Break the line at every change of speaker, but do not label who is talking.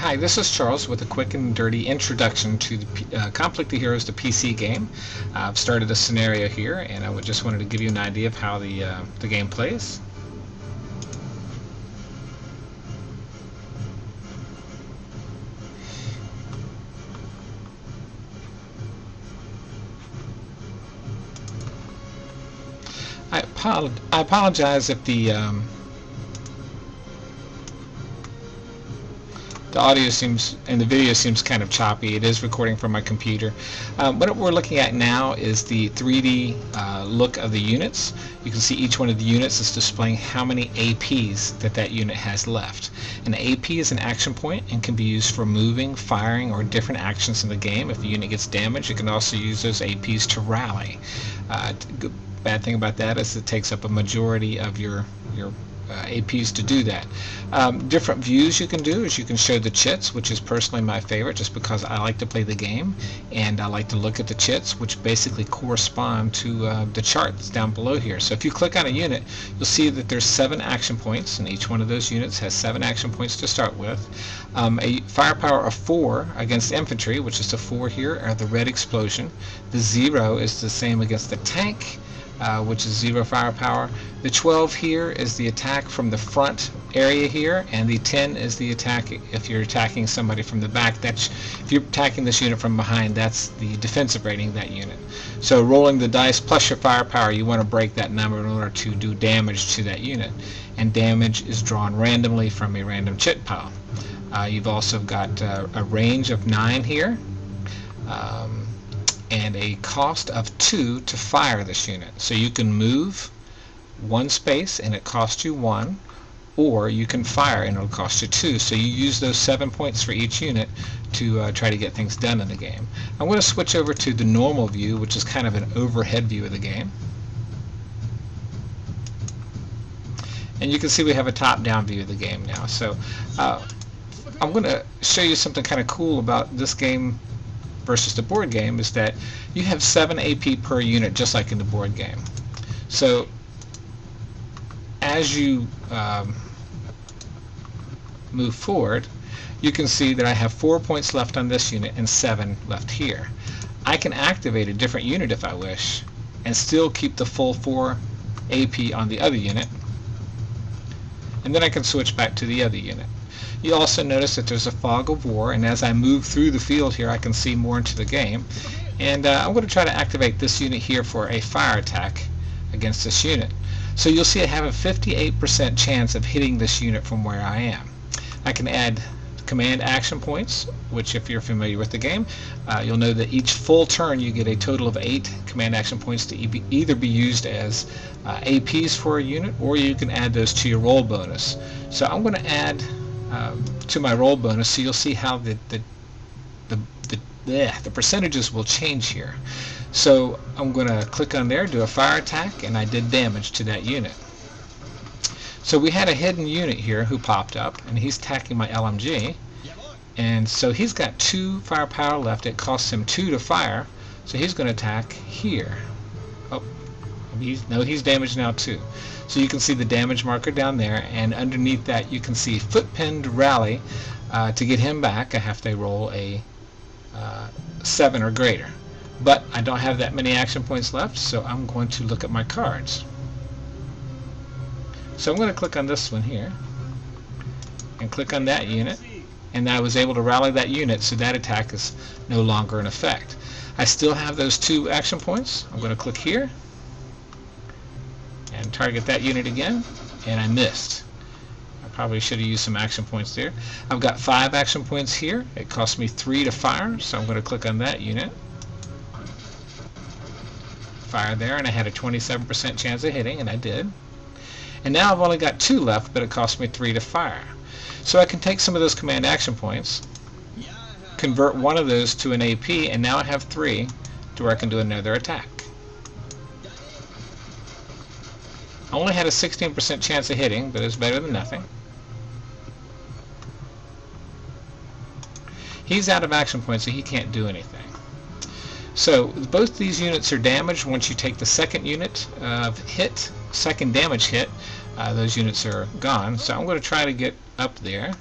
Hi, this is Charles with a quick and dirty introduction to the Conflict of Heroes, the PC game. I've started a scenario here, and I just wanted to give you an idea of how the game plays. I apologize if the audio seems and the video seems kind of choppy. It is recording from my computer. What we're looking at now is the 3D look of the units. You can see each one of the units is displaying how many APs that unit has left. An AP is an action point and can be used for moving, firing, or different actions in the game. If a unit gets damaged, you can also use those APs to rally. Bad thing about that is it takes up a majority of your APs to do that. Different views you can do is you can show the chits, which is personally my favorite just because I like to play the game and I like to look at the chits, which basically correspond to the charts down below here. So if you click on a unit, you'll see that there's 7 action points, and each one of those units has 7 action points to start with. A firepower of 4 against infantry, which is the 4 here, are the red explosion. The 0 is the same against the tank, which is 0 firepower. The 12 here is the attack from the front area here, and the 10 is the attack if you're attacking somebody from the back. If you're attacking this unit from behind, that's the defensive rating of that unit. So rolling the dice plus your firepower, you want to break that number in order to do damage to that unit, and damage is drawn randomly from a random chit pile. You've also got a range of 9 here. And a cost of 2 to fire this unit. So you can move 1 space and it costs you 1, or you can fire and it'll cost you 2. So you use those 7 points for each unit to try to get things done in the game. I'm going to switch over to the normal view, which is kind of an overhead view of the game. And you can see we have a top-down view of the game now. So I'm going to show you something kind of cool about this game versus the board game, is that you have 7 AP per unit just like in the board game. So as you move forward, you can see that I have 4 points left on this unit and 7 left here. I can activate a different unit if I wish and still keep the full 4 AP on the other unit, and then I can switch back to the other unit. You also notice that there's a fog of war, and as I move through the field here I can see more into the game. And I'm going to try to activate this unit here for a fire attack against this unit. So you'll see I have a 58% chance of hitting this unit from where I am. I can add command action points, which if you're familiar with the game, you'll know that each full turn you get a total of 8 command action points to either be used as APs for a unit, or you can add those to your roll bonus. So I'm going to add to my roll bonus, so you'll see how the percentages will change here. So I'm going to click on there, do a fire attack, and I did damage to that unit. So we had a hidden unit here who popped up, and he's attacking my LMG, and so he's got 2 firepower left. It costs him 2 to fire, so he's going to attack here. Oh, he's damaged now too. So you can see the damage marker down there, and underneath that you can see foot pinned rally. To get him back I have to roll a 7 or greater. But I don't have that many action points left, so I'm going to look at my cards. So I'm going to click on this one here and click on that unit, and I was able to rally that unit, so that attack is no longer in effect. I still have those 2 action points. I'm going to click here and target that unit again, and I missed. I probably should have used some action points there. I've got 5 action points here. It cost me 3 to fire, so I'm going to click on that unit. Fire there, and I had a 27% chance of hitting, and I did. And now I've only got 2 left, but it cost me 3 to fire. So I can take some of those command action points, convert one of those to an AP, and now I have 3 to where I can do another attack. I only had a 16% chance of hitting, but it's better than nothing. He's out of action points, so he can't do anything. So both these units are damaged once you take the second unit of hit, second damage hit. Those units are gone. So I'm going to try to get up there